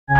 بسم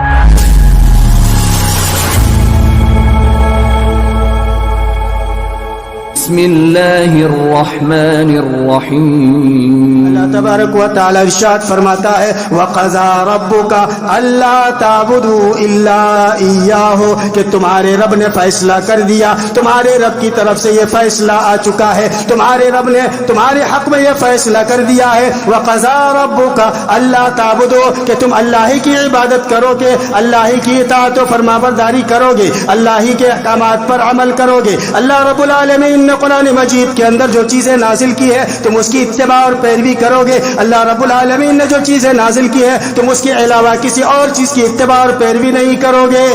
اللہ الرحمن الرحیم۔ اللہ تبارک و تعالی ارشاد فرماتا ہے وَقَضَى رَبُّكَ أَلَّا تَعْبُدُوا إِلَّا إِيَّاهُ، کہ تمہارے رب نے فیصلہ کر دیا، تمہارے رب کی طرف سے یہ فیصلہ آ چکا ہے، تمہارے رب نے تمہارے حق میں یہ فیصلہ کر دیا ہے وَقَضَى رَبُّكَ أَلَّا تَعْبُدُوا، کہ تم اللہ ہی کی عبادت کرو گے، اللہ ہی کی اطاعت و فرمانبرداری کرو گے، اللہ ہی کے احکامات پر عمل کرو گے۔ اللہ رب العالمین نے قرآن مجید کے اندر جو چیزیں نازل کی ہے تم اس کی اتباع اور پیروی کرو گے، اللہ رب العالمین نے جو چیزیں نازل کی ہے تم اس کے علاوہ کسی اور چیز کی اتباع اور پیروی نہیں کرو گے۔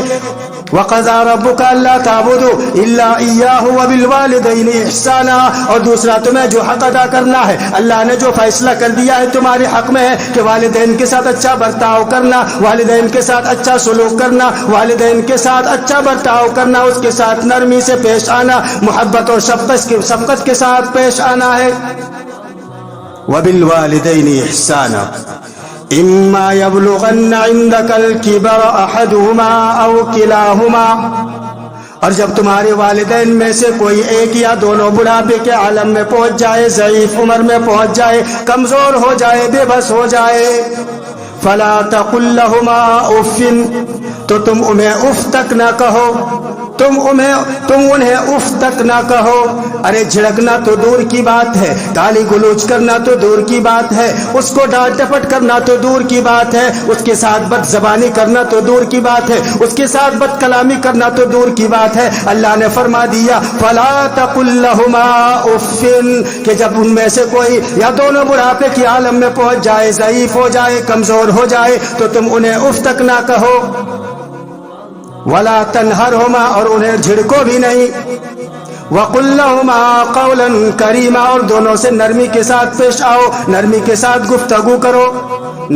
وَقَضَى رَبُّكَ أَلَّا تَعْبُدُوا إِلَّا إِيَّاهُ وَبِالْوَالِدَيْنِ إِحْسَانًا، اور دوسرا تمہیں جو حق ادا کرنا ہے، اللہ نے جو فیصلہ کر دیا ہے تمہارے حق میں ہے کہ والدین کے ساتھ اچھا برتاؤ کرنا، والدین کے ساتھ اچھا سلوک کرنا، والدین کے ساتھ اچھا برتاؤ کرنا، اس کے ساتھ نرمی سے پیش آنا، محبت اور شفقت کے ساتھ پیش آنا ہے۔ وَبِالْوَالِدَيْنِ إِحْسَانًا إِمَّا يَبْلُغَنَّ عِندَكَ الْكِبَرَ أَحَدُهُمَا أَوْ كِلَاهُمَا، اور جب تمہارے والدین میں سے کوئی ایک یا دونوں بڑھاپے کے عالم میں پہنچ جائے، ضعیف عمر میں پہنچ جائے، کمزور ہو جائے، بے بس ہو جائے، فَلَا تَقُلْ لَهُمَا أُفٍّ، تو تم انہیں اف تک نہ کہو، تم انہیں اف تک نہ کہو۔ ارے جھڑکنا تو دور کی بات ہے، گالی گلوچ کرنا تو دور کی بات ہے، اس کو ڈانٹ ڈپٹ کرنا تو دور کی بات ہے، اس کے ساتھ بد زبانی کرنا تو دور کی بات ہے، اس کے ساتھ بد کلامی کرنا تو دور کی بات ہے۔ اللہ نے فرما دیا فَلَا تَقُلْ لَهُمَا أُفٍّ، کہ جب ان میں سے کوئی یا دونوں بڑھاپے کی عالم میں پہنچ جائے، ضعیف ہو جائے، کمزور ہو جائے، تو تم انہیں اف تک نہ کہو۔ وَلَا تَنْهَرْهُمَا، اور انہیں جھڑکو بھی نہیں۔ وَقُلْ لَهُمَا قَوْلًا كَرِيمًا، اور دونوں سے نرمی کے ساتھ پیش آؤ، نرمی کے ساتھ گفتگو کرو،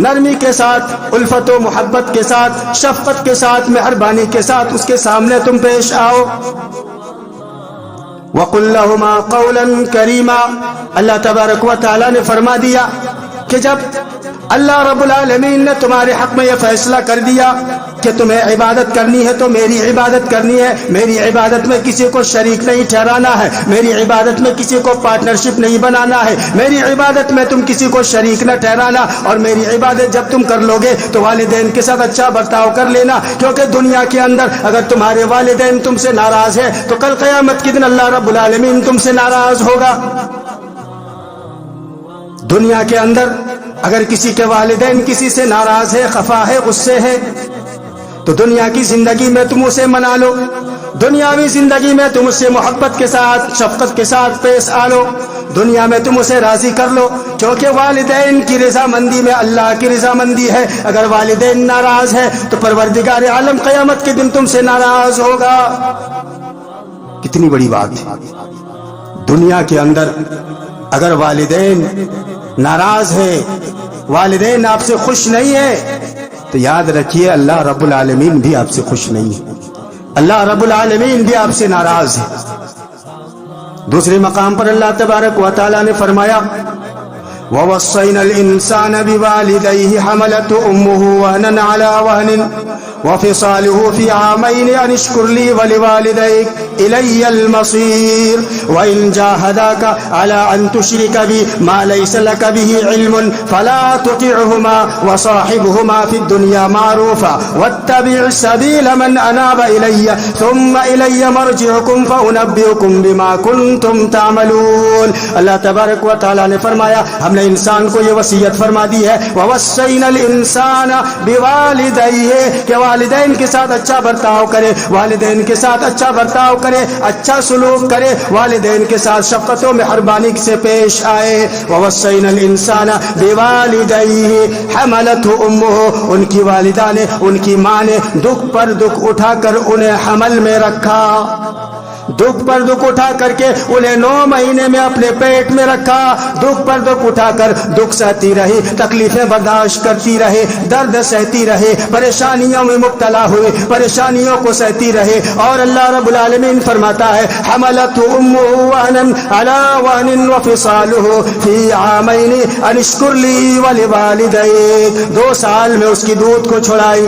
نرمی کے ساتھ، الفت و محبت کے ساتھ، شفقت کے ساتھ، مہربانی کے ساتھ اس کے سامنے تم پیش آؤ۔ وَقُلْ لَهُمَا قَوْلًا كَرِيمًا، اللہ تبارک و تعالی نے فرما دیا کہ جب اللہ رب العالمین نے تمہارے حق میں یہ فیصلہ کر دیا کہ تمہیں عبادت کرنی ہے تو میری عبادت کرنی ہے، میری عبادت میں کسی کو شریک نہیں ٹھہرانا ہے، میری عبادت میں کسی کو پارٹنرشپ نہیں بنانا ہے، میری عبادت میں تم کسی کو شریک نہ ٹھہرانا، اور میری عبادت جب تم کر لو گے تو والدین کے ساتھ اچھا برتاؤ کر لینا، کیونکہ دنیا کے اندر اگر تمہارے والدین تم سے ناراض ہے تو کل قیامت کے دن اللہ رب العالمین تم سے ناراض ہوگا۔ دنیا کے اندر اگر کسی کے والدین کسی سے ناراض ہے، خفا ہے، غصے ہے، تو دنیا کی زندگی میں تم اسے منا لو، دنیاوی زندگی میں تم اس سے محبت کے ساتھ، شفقت کے ساتھ پیش آ لو، دنیا میں تم اسے راضی کر لو، کیونکہ والدین کی رضامندی میں اللہ کی رضامندی ہے۔ اگر والدین ناراض ہے تو پروردگار عالم قیامت کے دن تم سے ناراض ہوگا۔ کتنی بڑی بات ہے، دنیا کے اندر اگر والدین ناراض ہے، والدین آپ سے خوش نہیں ہے، تو یاد رکھیے اللہ رب العالمین بھی آپ سے خوش نہیں ہے، اللہ رب العالمین بھی آپ سے ناراض ہے۔ دوسرے مقام پر اللہ تبارک و تعالی نے فرمایا وَوَصَّيْنَا الْإِنسَانَ بِوَالِدَيْهِ حَمَلَتْهُ أُمُّهُ وَهْنًا عَلَى وَهْنٍ وَفِصَالُهُ فِي عَامَيْنِ أَنِ اشْكُرْ لِي وَلِوَالِدَيْكَ إِلَيَّ الْمَصِيرُ وَإِنْ جَاهَدَاكَ عَلَى أَنْ تُشْرِكَ بِي مَا لَيْسَ لَكَ بِهِ عِلْمٌ فَلَا تُطِعْهُمَا وَصَاحِبْهُمَا فِي الدُّنْيَا مَعْرُوفًا وَاتَّبِعْ سَبِيلَ مَنْ أَنَابَ إِلَيَّ ثُمَّ إِلَيَّ مَرْجِعُكُمْ فَأُنَبِّئُكُمْ بِمَا كُنْتُمْ تَعْمَلُونَ۔ اللہ تبارک و تعالی نے فرمایا ہم نے انسان کو یہ وصیت فرما دی ہے وَوَصَّيْنَا الْإِنسَانَ بِوَالِدَيْهِ، کہ والدین کے ساتھ اچھا برتاؤ کرے، والدین کے ساتھ اچھا برتاؤ کرے، اچھا سلوک کرے، والدین کے ساتھ شفقت و مہربانی سے پیش آئے۔ وَوَصَّيْنَا الْإِنسَانَ بِوَالِدَيْهِ حَمَلَتْهُ أُمُّهُ، ان کی والدہ نے، ان کی ماں نے دکھ پر دکھ اٹھا کر انہیں حمل میں رکھا، دکھ پر دکھ اٹھا کر کے انہیں 9 مہینے میں اپنے پیٹ میں رکھا، دکھ پر دکھ اٹھا کر دکھ سہتی رہی، تکلیفیں برداشت کرتی رہے، درد سہتی رہے، پریشانیوں میں مبتلا ہوئے، پریشانیوں کو سہتی رہے، اور اللہ رب العالمین فرماتا ہے حملته امه وهنا على وهن وفصاله في عامين ان اشكر لي ولوالديك، 2 سال میں اس کی دودھ کو چھڑائی،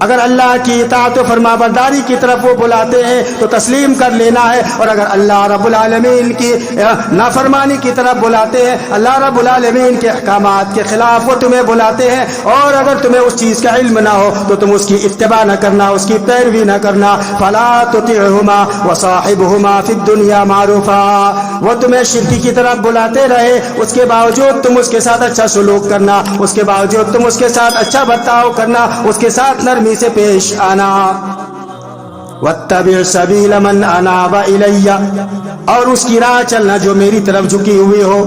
اگر اللہ کی اطاعت و فرما برداری کی طرف وہ بلاتے ہیں تو تسلیم کر لینا ہے، اور اگر اللہ رب العالمین کی نافرمانی کی طرف بلاتے ہیں، اللہ رب العالمین کے احکامات کے خلاف وہ تمہیں بلاتے ہیں، اور اگر تمہیں اس چیز کا علم نہ ہو تو تم اس کی اتباع نہ کرنا، اس کی پیروی نہ کرنا۔ فلا تطعهما وصاحبهما فی الدنیا معروفا، وہ تمہیں شرک کی طرف بلاتے رہے، اس کے باوجود تم اس کے ساتھ اچھا سلوک کرنا، اس کے باوجود تم اس کے ساتھ اچھا برتاؤ کرنا، اس کے ساتھ نرمی سے پیش آنا۔ واتبع سبیل من اناب الی، اور اس کی راہ چلنا جو میری طرف جھکی ہوئی ہو،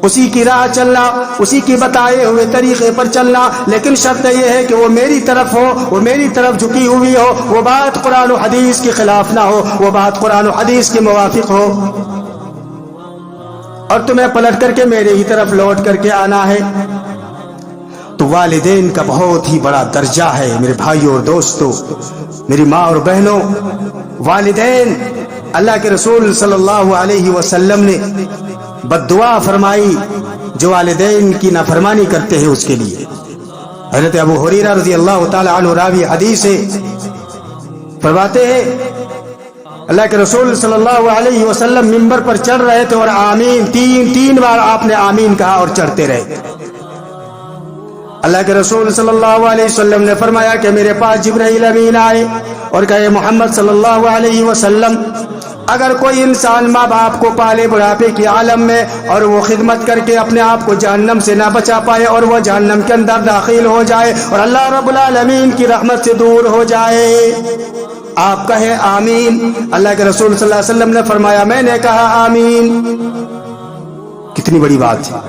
اسی کی راہ چلنا، اسی کی بتائے ہوئے طریقے پر چلنا، لیکن شرط یہ ہے کہ وہ میری طرف ہو، وہ میری طرف جھکی ہوئی ہو، وہ بات قرآن و حدیث کے خلاف نہ ہو، وہ بات قرآن و حدیث کے موافق ہو، اور تمہیں پلٹ کر کے میرے ہی طرف لوٹ کر کے آنا ہے۔ تو والدین کا بہت ہی بڑا درجہ ہے میرے بھائیوں اور دوستوں، میری ماں اور بہنوں۔ والدین، اللہ کے رسول صلی اللہ علیہ وسلم نے بد دعا فرمائی جو والدین کی نافرمانی کرتے ہیں اس کے لیے۔ حضرت ابو ہریرہ رضی اللہ تعالی عنہ راوی حدیث ہے، فرماتے ہیں اللہ کے رسول صلی اللہ علیہ وسلم منبر پر چڑھ رہے تھے اور آمین تین بار آپ نے آمین کہا اور چڑھتے رہے۔ اللہ کے رسول صلی اللہ علیہ وسلم نے فرمایا کہ میرے پاس جبرائیل امین آئے اور کہے محمد صلی اللہ علیہ وسلم، اگر کوئی انسان ماں باپ کو پالے بڑھاپے کی عالم میں اور وہ خدمت کر کے اپنے آپ کو جہنم سے نہ بچا پائے اور وہ جہنم کے اندر داخل ہو جائے اور اللہ رب العالمین کی رحمت سے دور ہو جائے، آپ کہیں آمین۔ اللہ کے رسول صلی اللہ علیہ وسلم نے فرمایا میں نے کہا آمین۔ کتنی بڑی بات ہے۔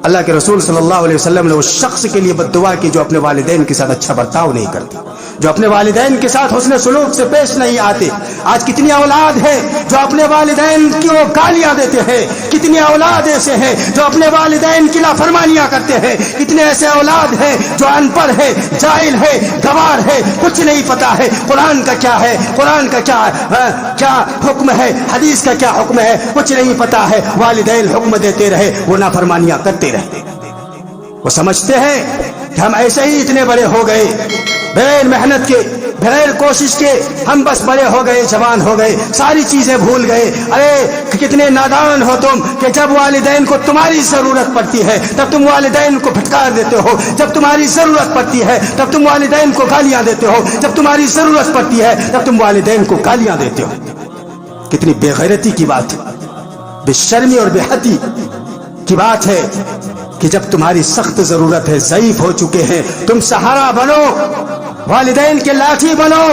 اللہ کے رسول صلی اللہ علیہ وسلم نے اس شخص کے لیے بد دعا کی جو اپنے والدین کے ساتھ اچھا برتاؤ نہیں کرتے، جو اپنے والدین کے ساتھ حسن سلوک سے پیش نہیں آتے۔ آج کتنی اولاد ہے جو اپنے والدین کو گالیاں دیتے ہیں، کتنی اولاد ایسے ہیں جو اپنے والدین کی نافرمانیاں کرتے ہیں، کتنے ایسے اولاد ہیں جو ان پڑھ ہے، جاہل ہے، گوار ہے، کچھ نہیں پتا ہے قرآن کا کیا ہے، قرآن کا کیا حکم ہے، حدیث کا کیا حکم ہے، کچھ نہیں پتا ہے۔ والدین حکم دیتے رہے، وہ نافرمانیاں کرتے رہتے، وہ سمجھتے ہیں کہ ہم ایسے ہی اتنے بڑے ہو گئے، بغیر محنت کے، بغیر کوشش کے ہم بس بڑے ہو گئے، جوان ہو گئے، ساری چیزیں بھول گئے۔ ارے کتنے نادان ہو تم کہ جب والدین کو تمہاری ضرورت پڑتی ہے تب تم والدین کو پھٹکار دیتے ہو، جب تمہاری ضرورت پڑتی ہے تب تم والدین کو گالیاں دیتے ہو، جب تمہاری ضرورت پڑتی ہے تب تم والدین کو گالیاں دیتے ہو۔ کتنی بے غیرتی کی بات ہے، بے شرمی اور بے حدی کی بات ہے کہ جب تمہاری سخت ضرورت ہے، ضعیف ہو چکے ہیں، تم سہارا بنو، والدین کے لاٹھی بنو،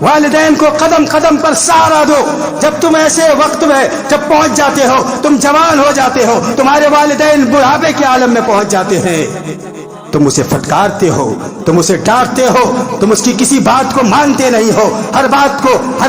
والدین کو قدم قدم پر سہارا دو۔ جب تم ایسے وقت میں جب پہنچ جاتے ہو، تم جوان ہو جاتے ہو، تمہارے والدین بڑھاپے کے عالم میں پہنچ جاتے ہیں، تم اسے پھٹکارتے ہو، تم اسے ڈانٹتے ہو، تم اس کی کسی بات کو مانتے نہیں ہو، ہر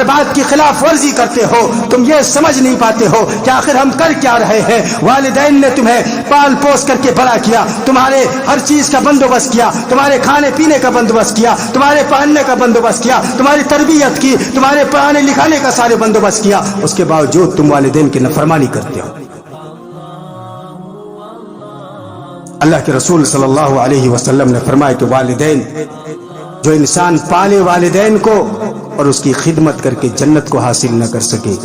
بات کی خلاف ورزی کرتے ہو، تم یہ سمجھ نہیں پاتے ہو کہ آخر ہم کر کیا رہے ہیں۔ والدین نے تمہیں پال پوس کر کے بڑا کیا، تمہارے ہر چیز کا بندوبست کیا، تمہارے کھانے پینے کا بندوبست کیا، تمہارے پہننے کا بندوبست کیا، تمہاری تربیت کی، تمہارے پڑھانے لکھانے کا سارے بندوبست کیا، اس کے باوجود تم والدین کی نافرمانی کرتے ہو۔ اللہ کے رسول صلی اللہ علیہ وسلم نے فرمایا کہ والدین، جو انسان پالے والدین کو اور اس کی خدمت کر کے جنت کو حاصل نہ کر سکے،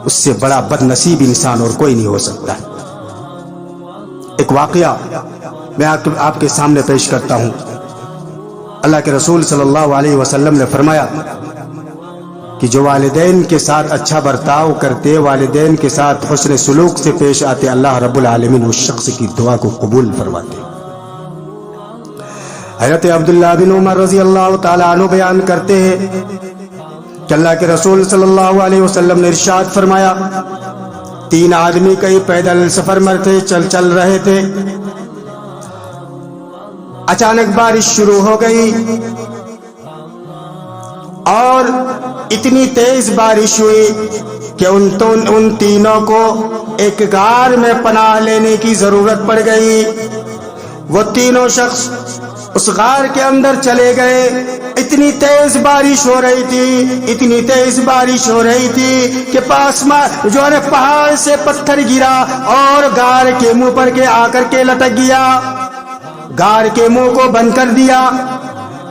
اس سے بڑا بد نصیب انسان اور کوئی نہیں ہو سکتا۔ ایک واقعہ میں آپ کے سامنے پیش کرتا ہوں۔ اللہ کے رسول صلی اللہ علیہ وسلم نے فرمایا کہ جو والدین کے ساتھ اچھا برتاؤ کرتے، والدین کے ساتھ حسن سلوک سے پیش آتے، اللہ رب العالمین اس شخص کی دعا کو قبول فرماتے۔ حضرت عبداللہ بن عمر رضی اللہ تعالی عنہ بیان کرتے ہیں کہ اللہ کے رسول صلی اللہ علیہ وسلم نے ارشاد فرمایا، 3 آدمی کئی پیدل سفر میں تھے، چل رہے تھے، اچانک بارش شروع ہو گئی اور اتنی تیز بارش ہوئی کہ ان تینوں کو ایک غار میں پناہ لینے کی ضرورت پڑ گئی۔ وہ تینوں شخص اس غار کے اندر چلے گئے۔ اتنی تیز بارش ہو رہی تھی، اتنی تیز بارش ہو رہی تھی کہ پاس میں جو ہے پہاڑ سے پتھر گرا اور غار کے منہ پر کے آ کر کے لٹک گیا، غار کے منہ کو بند کر دیا۔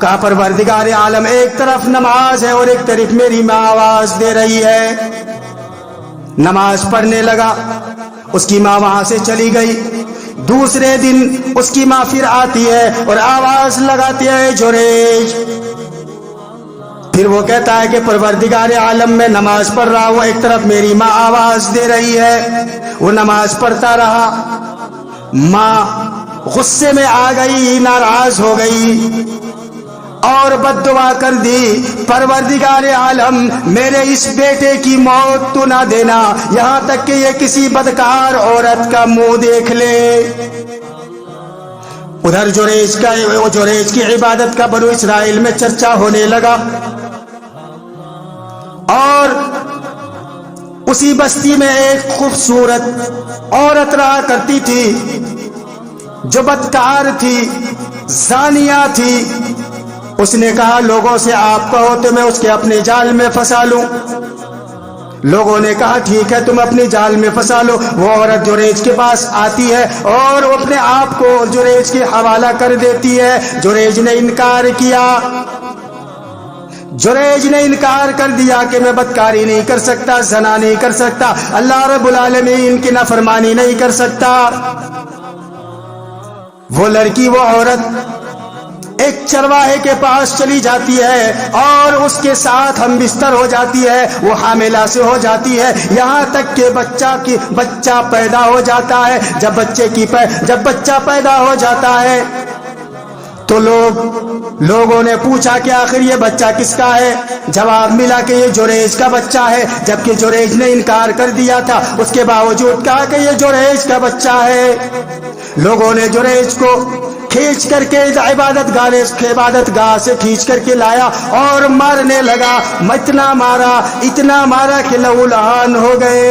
کہا پروردگار عالم ایک طرف نماز ہے اور ایک طرف میری ماں آواز دے رہی ہے. نماز پڑھنے لگا, اس کی ماں وہاں سے چلی گئی. دوسرے دن اس کی ماں پھر آتی ہے اور آواز لگاتی ہے جریج. پھر وہ کہتا ہے کہ پروردگار عالم میں نماز پڑھ رہا ہوں, ایک طرف میری ماں آواز دے رہی ہے. وہ نماز پڑھتا رہا. ماں غصے میں آ گئی, ناراض ہو گئی اور بد دعا کر دی, پروردگار عالم میرے اس بیٹے کی موت تو نہ دینا یہاں تک کہ یہ کسی بدکار عورت کا منہ دیکھ لے. ادھر جریج کی عبادت کا بنو اسرائیل میں چرچا ہونے لگا, اور اسی بستی میں ایک خوبصورت عورت رہا کرتی تھی جو بدکار تھی, زانیہ تھی. اس نے کہا لوگوں سے آپ کہو تو میں اس کے اپنے جال میں پھنسا لوں. لوگوں نے کہا ٹھیک ہے تم اپنے جال میں پھنسا لو. وہ عورت جریج کے پاس آتی ہے اور وہ اپنے آپ کو جریج کے حوالہ کر دیتی ہے. جریج نے انکار کیا, جریج نے انکار کر دیا کہ میں بدکاری نہیں کر سکتا, زنا نہیں کر سکتا, اللہ رب العالمین کی نافرمانی نہیں کر سکتا. وہ لڑکی, وہ عورت ایک چرواہے کے پاس چلی جاتی ہے اور اس کے ساتھ ہم بستر ہو جاتی ہے. وہ حاملہ سے ہو جاتی ہے یہاں تک کہ بچہ پیدا ہو جاتا ہے. جب بچہ پیدا ہو جاتا ہے تو لوگوں نے پوچھا کہ آخر یہ بچہ کس کا ہے. جواب ملا کہ یہ جریج کا بچہ ہے, جبکہ جریج نے انکار کر دیا تھا. اس کے باوجود کہا کہ یہ جریج کا بچہ ہے. لوگوں نے جریج کو کھینچ کر کے عبادت گاہ سے کھینچ کر کے لایا اور مارنے لگا. اتنا مارا کہ لہو لہان ہو گئے.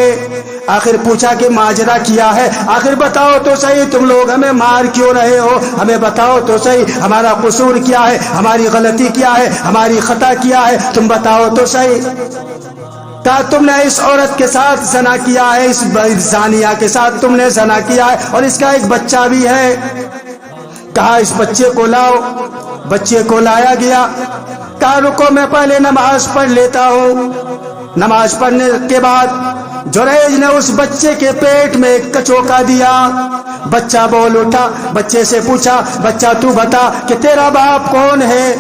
آخر پوچھا کہ ماجرا کیا ہے, آخر بتاؤ تو صحیح, تم لوگ ہمیں مار کیوں رہے ہو, ہمیں بتاؤ تو صحیح, ہمارا قصور کیا ہے, ہماری غلطی کیا ہے, ہماری خطا کیا ہے, تم بتاؤ تو صحیح. کہا تم نے اس عورت کے ساتھ زنا کیا ہے, اس زانیہ کے ساتھ تم نے زنا کیا ہے اور اس کا ایک بچہ بھی ہے. کہا اس بچے کو لاؤ. بچے کو لایا گیا. کہا رکو میں پہلے نماز پڑھ لیتا ہوں. نماز پڑھنے کے بعد جریج نے اس بچے کے پیٹ میں ایک کچوکا دیا. بچہ بول اٹھا. بچے سے پوچھا بچہ تو بتا کہ تیرا باپ کون ہے.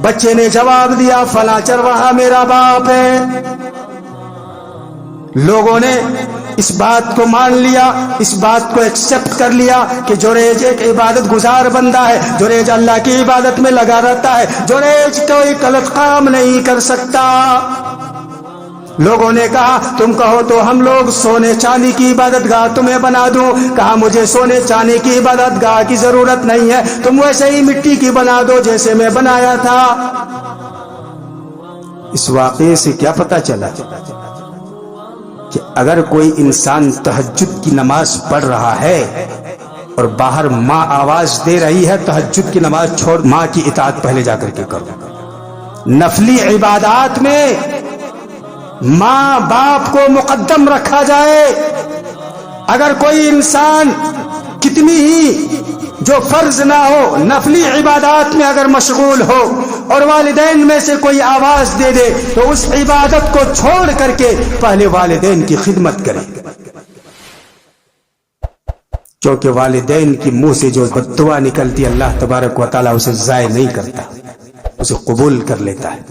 بچے نے جواب دیا فلاں چرواہا میرا باپ ہے. لوگوں نے اس بات کو مان لیا, اس بات کو ایکسپٹ کر لیا کہ جریج ایک عبادت گزار بندہ ہے, جریج اللہ کی عبادت میں لگا رہتا ہے, جریج کوئی غلط کام نہیں کر سکتا. لوگوں نے کہا تم کہو تو ہم لوگ سونے چاندی کی عبادت گاہ تمہیں بنا دوں. کہا مجھے سونے چاندی کی عبادت گاہ کی ضرورت نہیں ہے, تم ویسے ہی مٹی کی بنا دو جیسے میں بنایا تھا. اس واقعے سے کیا پتہ چلا کہ اگر کوئی انسان تہجد کی نماز پڑھ رہا ہے اور باہر ماں آواز دے رہی ہے, تہجد کی نماز چھوڑ, ماں کی اطاعت پہلے جا کر کے کرو. نفلی عبادات میں ماں باپ کو مقدم رکھا جائے. اگر کوئی انسان کتنی ہی جو فرض نہ ہو نفلی عبادات میں اگر مشغول ہو اور والدین میں سے کوئی آواز دے دے تو اس عبادت کو چھوڑ کر کے پہلے والدین کی خدمت کرے, کیونکہ والدین کی منہ سے جو بد دعا نکلتی اللہ تبارک و تعالیٰ اسے ضائع نہیں کرتا, اسے قبول کر لیتا ہے.